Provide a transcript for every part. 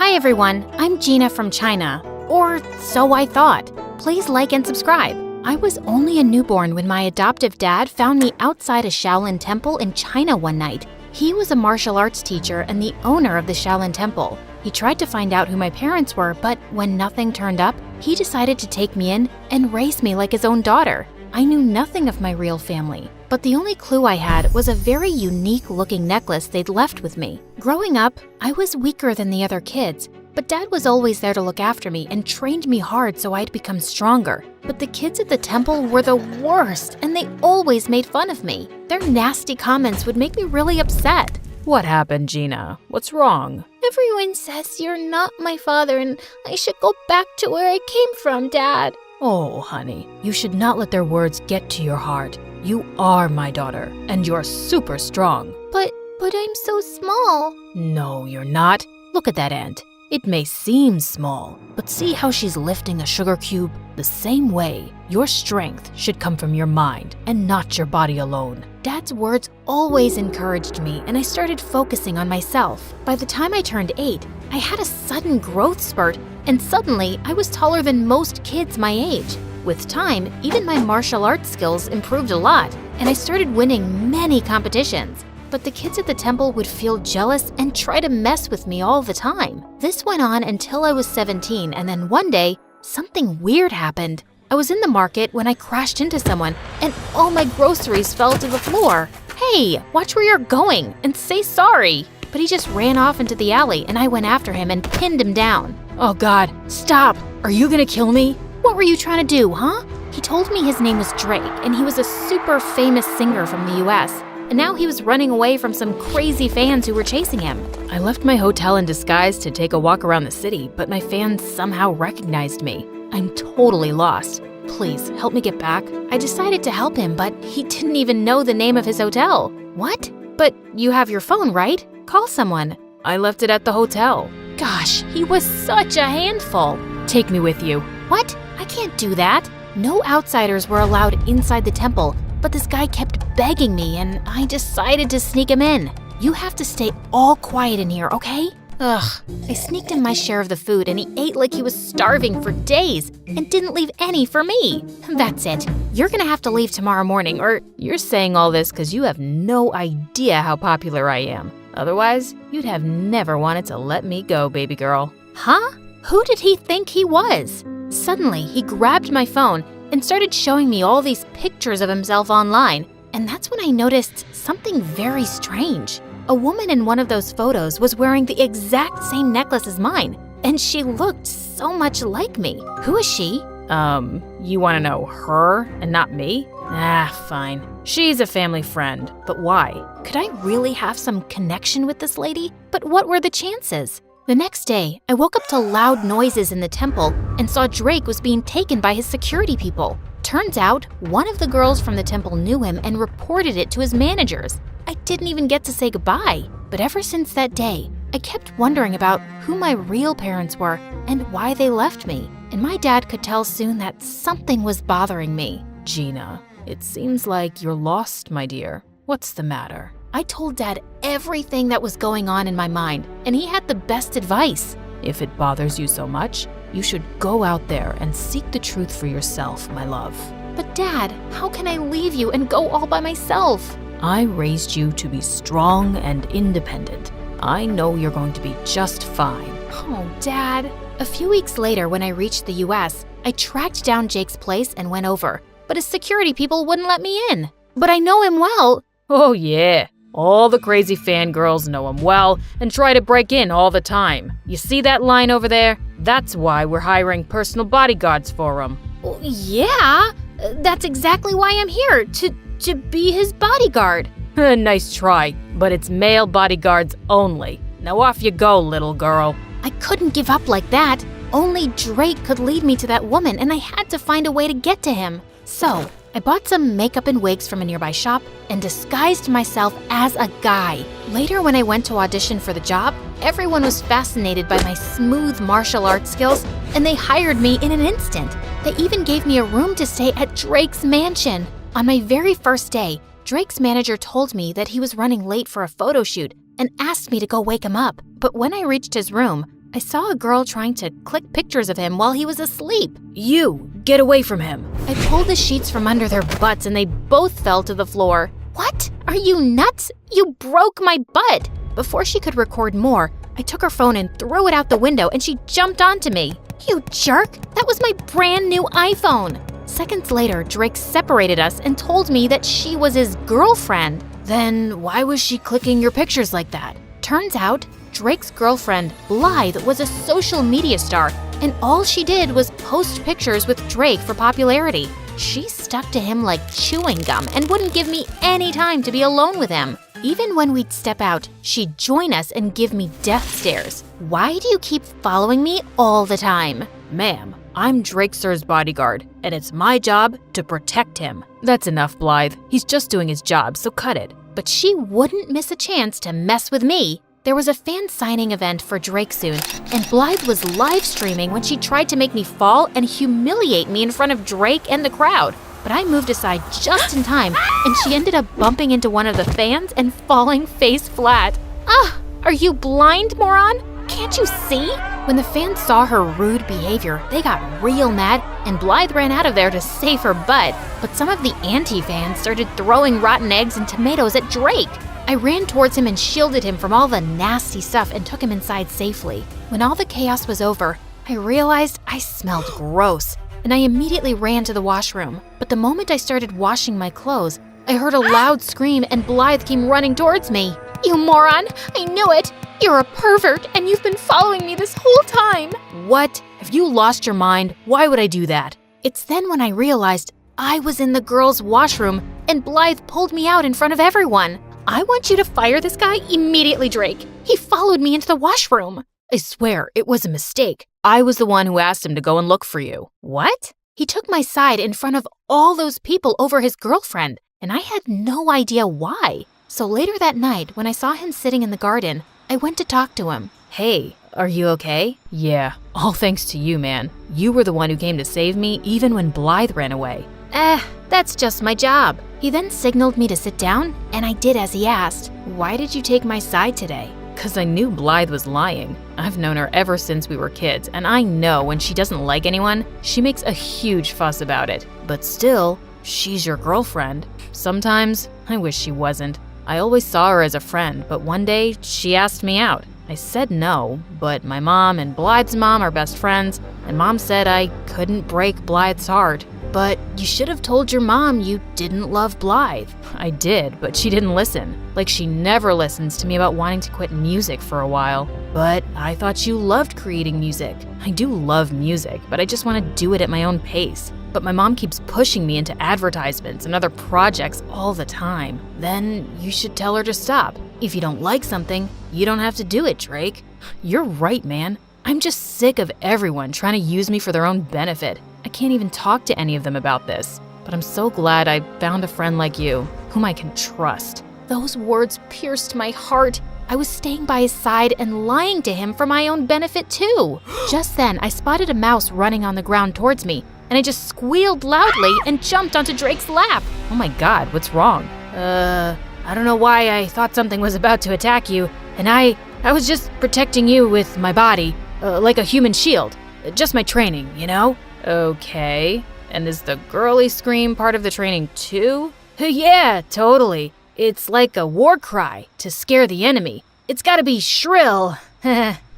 Hi everyone, I'm Gina from China. Or so I thought. Please like and subscribe. I was only a newborn when my adoptive dad found me outside a Shaolin temple in China one night. He was a martial arts teacher and the owner of the Shaolin temple. He tried to find out who my parents were, but when nothing turned up, he decided to take me in and raise me like his own daughter. I knew nothing of my real family, but the only clue I had was a very unique-looking necklace they'd left with me. Growing up, I was weaker than the other kids, but Dad was always there to look after me and trained me hard so I'd become stronger. But the kids at the temple were the worst, and they always made fun of me. Their nasty comments would make me really upset. What happened, Gina? What's wrong? Everyone says you're not my father and I should go back to where I came from, Dad. Oh, honey, you should not let their words get to your heart. You are my daughter, and you're super strong. But I'm so small. No, you're not. Look at that ant. It may seem small, but see how she's lifting a sugar cube? The same way, your strength should come from your mind and not your body alone. Dad's words always encouraged me, and I started focusing on myself. By the time I turned 8, I had a sudden growth spurt, and suddenly I was taller than most kids my age. With time, even my martial arts skills improved a lot, and I started winning many competitions. But the kids at the temple would feel jealous and try to mess with me all the time. This went on until I was 17, and then one day, something weird happened. I was in the market when I crashed into someone, and all my groceries fell to the floor. Hey, watch where you're going and say sorry. But he just ran off into the alley, and I went after him and pinned him down. Oh God, stop! Are you gonna kill me? What were you trying to do, huh? He told me his name was Drake, and he was a super famous singer from the US. And now he was running away from some crazy fans who were chasing him. I left my hotel in disguise to take a walk around the city, but my fans somehow recognized me. I'm totally lost. Please, help me get back. I decided to help him, but he didn't even know the name of his hotel. What? But you have your phone, right? Call someone. I left it at the hotel. Gosh, he was such a handful. Take me with you. What? I can't do that. No outsiders were allowed inside the temple, but this guy kept begging me, and I decided to sneak him in. You have to stay all quiet in here, okay? Ugh, I sneaked in my share of the food, and he ate like he was starving for days and didn't leave any for me. That's it. You're gonna have to leave tomorrow morning, or you're saying all this because you have no idea how popular I am. Otherwise, you'd have never wanted to let me go, baby girl. Huh? Who did he think he was? Suddenly, he grabbed my phone and started showing me all these pictures of himself online. And that's when I noticed something very strange. A woman in one of those photos was wearing the exact same necklace as mine, and she looked so much like me. Who is she? You want to know her and not me? Fine. She's a family friend, but why? Could I really have some connection with this lady? But what were the chances? The next day, I woke up to loud noises in the temple and saw Drake was being taken by his security people. Turns out, one of the girls from the temple knew him and reported it to his managers. I didn't even get to say goodbye. But ever since that day, I kept wondering about who my real parents were and why they left me. And my dad could tell soon that something was bothering me. Gina, it seems like you're lost, my dear. What's the matter? I told Dad everything that was going on in my mind, and he had the best advice. If it bothers you so much, you should go out there and seek the truth for yourself, my love. But Dad, how can I leave you and go all by myself? I raised you to be strong and independent. I know you're going to be just fine. Oh, Dad. A few weeks later, when I reached the US, I tracked down Jake's place and went over, but his security people wouldn't let me in. But I know him well. Oh, yeah. All the crazy fangirls know him well and try to break in all the time. You see that line over there? That's why we're hiring personal bodyguards for him. Well, yeah, that's exactly why I'm here, to be his bodyguard. Nice try, but it's male bodyguards only. Now off you go, little girl. I couldn't give up like that. Only Drake could lead me to that woman, and I had to find a way to get to him. So, I bought some makeup and wigs from a nearby shop and disguised myself as a guy. Later, when I went to audition for the job, everyone was fascinated by my smooth martial arts skills, and they hired me in an instant. They even gave me a room to stay at Drake's mansion. On my very first day, Drake's manager told me that he was running late for a photo shoot and asked me to go wake him up. But when I reached his room, I saw a girl trying to click pictures of him while he was asleep. You, get away from him. I pulled the sheets from under their butts and they both fell to the floor. What? Are you nuts? You broke my butt! Before she could record more, I took her phone and threw it out the window and she jumped onto me. You jerk! That was my brand new iPhone! Seconds later, Drake separated us and told me that she was his girlfriend. Then why was she clicking your pictures like that? Turns out, Drake's girlfriend, Blythe, was a social media star, and all she did was post pictures with Drake for popularity. She stuck to him like chewing gum and wouldn't give me any time to be alone with him. Even when we'd step out, she'd join us and give me death stares. Why do you keep following me all the time? Ma'am, I'm Drake Sir's bodyguard, and it's my job to protect him. That's enough, Blythe. He's just doing his job, so cut it. But she wouldn't miss a chance to mess with me. There was a fan signing event for Drake soon, and Blythe was live streaming when she tried to make me fall and humiliate me in front of Drake and the crowd. But I moved aside just in time, and she ended up bumping into one of the fans and falling face flat. Are you blind, moron? Can't you see? When the fans saw her rude behavior, they got real mad, and Blythe ran out of there to save her butt. But some of the anti-fans started throwing rotten eggs and tomatoes at Drake. I ran towards him and shielded him from all the nasty stuff and took him inside safely. When all the chaos was over, I realized I smelled gross, and I immediately ran to the washroom. But the moment I started washing my clothes, I heard a loud scream and Blythe came running towards me. You moron! I knew it! You're a pervert and you've been following me this whole time! What? Have you lost your mind? Why would I do that? It's then when I realized I was in the girls' washroom and Blythe pulled me out in front of everyone. I want you to fire this guy immediately, Drake. He followed me into the washroom. I swear, it was a mistake. I was the one who asked him to go and look for you. What? He took my side in front of all those people over his girlfriend, and I had no idea why. So later that night, when I saw him sitting in the garden, I went to talk to him. Hey, are you okay? Yeah, all thanks to you, man. You were the one who came to save me even when Blythe ran away. That's just my job. He then signaled me to sit down, and I did as he asked. Why did you take my side today? 'Cause I knew Blythe was lying. I've known her ever since we were kids, and I know when she doesn't like anyone, she makes a huge fuss about it. But still, she's your girlfriend. Sometimes, I wish she wasn't. I always saw her as a friend, but one day, she asked me out. I said no, but my mom and Blythe's mom are best friends, and Mom said I couldn't break Blythe's heart. But you should have told your mom you didn't love Blythe. I did, but she didn't listen. Like she never listens to me about wanting to quit music for a while. But I thought you loved creating music. I do love music, but I just want to do it at my own pace. But my mom keeps pushing me into advertisements and other projects all the time. Then you should tell her to stop. If you don't like something, you don't have to do it, Drake. You're right, man. I'm just sick of everyone trying to use me for their own benefit. I can't even talk to any of them about this. But I'm so glad I found a friend like you, whom I can trust. Those words pierced my heart. I was staying by his side and lying to him for my own benefit too. Just then, I spotted a mouse running on the ground towards me, and I just squealed loudly and jumped onto Drake's lap. Oh my God, what's wrong? I don't know why I thought something was about to attack you, and I was just protecting you with my body, like a human shield. Just my training, you know? Okay, and is the girly scream part of the training too? Yeah, totally. It's like a war cry to scare the enemy. It's gotta be shrill.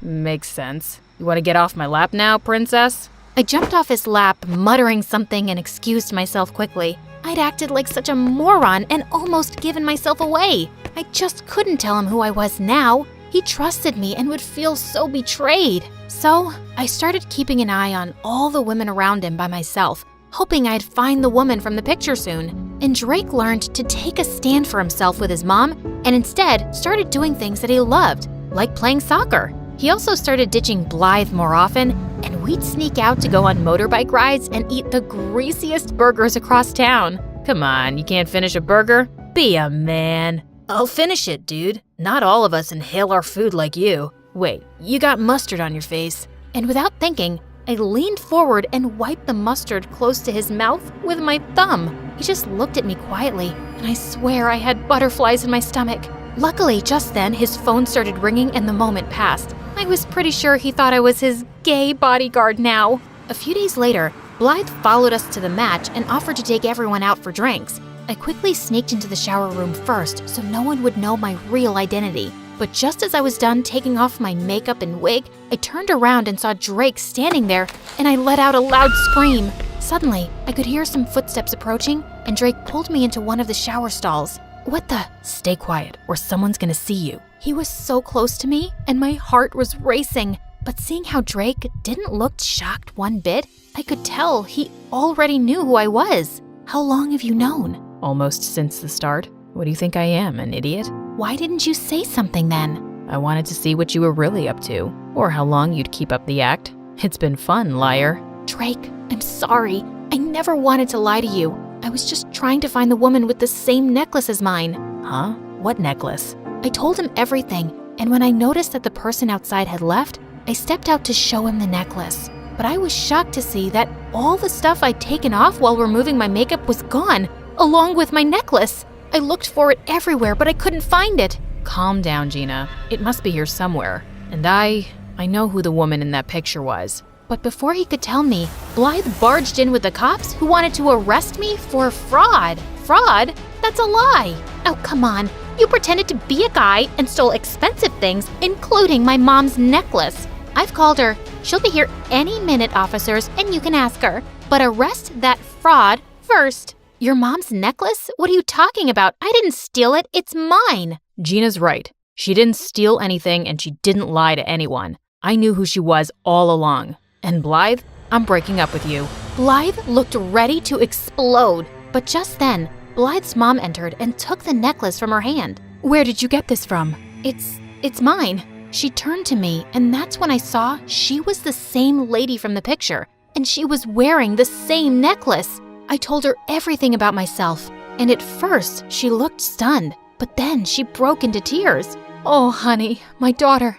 Makes sense. You wanna get off my lap now, princess? I jumped off his lap, muttering something, and excused myself quickly. I'd acted like such a moron and almost given myself away. I just couldn't tell him who I was now. He trusted me and would feel so betrayed. So I started keeping an eye on all the women around him by myself, hoping I'd find the woman from the picture soon. And Drake learned to take a stand for himself with his mom and instead started doing things that he loved, like playing soccer. He also started ditching Blythe more often, and we'd sneak out to go on motorbike rides and eat the greasiest burgers across town. Come on, you can't finish a burger? Be a man. I'll finish it, dude. Not all of us inhale our food like you. Wait, you got mustard on your face. And without thinking, I leaned forward and wiped the mustard close to his mouth with my thumb. He just looked at me quietly, and I swear I had butterflies in my stomach. Luckily, just then, his phone started ringing and the moment passed. I was pretty sure he thought I was his gay bodyguard now. A few days later, Blythe followed us to the match and offered to take everyone out for drinks. I quickly sneaked into the shower room first so no one would know my real identity. But just as I was done taking off my makeup and wig, I turned around and saw Drake standing there, and I let out a loud scream. Suddenly, I could hear some footsteps approaching, and Drake pulled me into one of the shower stalls. What the? Stay quiet, or someone's gonna see you. He was so close to me, and my heart was racing. But seeing how Drake didn't look shocked one bit, I could tell he already knew who I was. How long have you known? Almost since the start. What do you think I am, an idiot? Why didn't you say something then? I wanted to see what you were really up to, or how long you'd keep up the act. It's been fun, liar. Drake, I'm sorry. I never wanted to lie to you. I was just trying to find the woman with the same necklace as mine. Huh? What necklace? I told him everything, and when I noticed that the person outside had left, I stepped out to show him the necklace. But I was shocked to see that all the stuff I'd taken off while removing my makeup was gone, along with my necklace. I looked for it everywhere, but I couldn't find it. Calm down, Gina. It must be here somewhere. And I know who the woman in that picture was. But before he could tell me, Blythe barged in with the cops who wanted to arrest me for fraud. Fraud? That's a lie. Oh, come on. You pretended to be a guy and stole expensive things, including my mom's necklace. I've called her. She'll be here any minute, officers, and you can ask her. But arrest that fraud first. Your mom's necklace? What are you talking about? I didn't steal it. It's mine. Gina's right. She didn't steal anything and she didn't lie to anyone. I knew who she was all along. And Blythe, I'm breaking up with you. Blythe looked ready to explode. But just then, Blythe's mom entered and took the necklace from her hand. Where did you get this from? It's mine. She turned to me, and that's when I saw she was the same lady from the picture, and she was wearing the same necklace. I told her everything about myself, and at first she looked stunned, but then she broke into tears. Oh, honey, my daughter.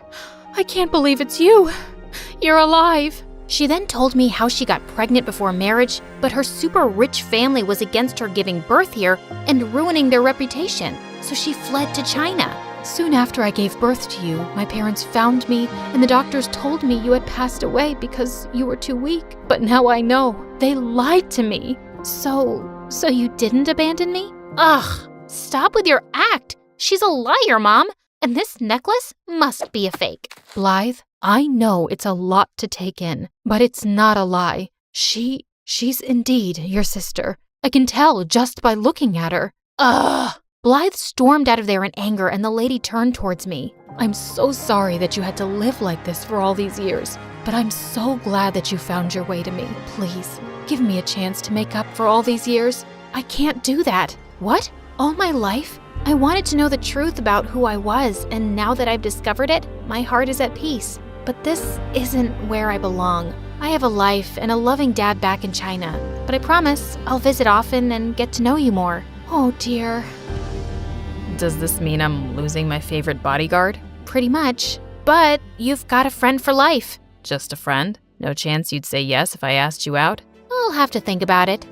I can't believe it's you. You're alive. She then told me how she got pregnant before marriage, but her super rich family was against her giving birth here and ruining their reputation, so she fled to China. Soon after I gave birth to you, my parents found me, and the doctors told me you had passed away because you were too weak. But now I know. They lied to me. So you didn't abandon me? Ugh, stop with your act. She's a liar, Mom, and this necklace must be a fake. Blythe, I know it's a lot to take in, but it's not a lie. She's indeed your sister. I can tell just by looking at her. Ugh! Blythe stormed out of there in anger, and the lady turned towards me. I'm so sorry that you had to live like this for all these years, but I'm so glad that you found your way to me. Please, give me a chance to make up for all these years. I can't do that. What? All my life? I wanted to know the truth about who I was, and now that I've discovered it, my heart is at peace. But this isn't where I belong. I have a life and a loving dad back in China, but I promise I'll visit often and get to know you more. Oh dear. Does this mean I'm losing my favorite bodyguard? Pretty much. But you've got a friend for life. Just a friend? No chance you'd say yes if I asked you out? I'll have to think about it.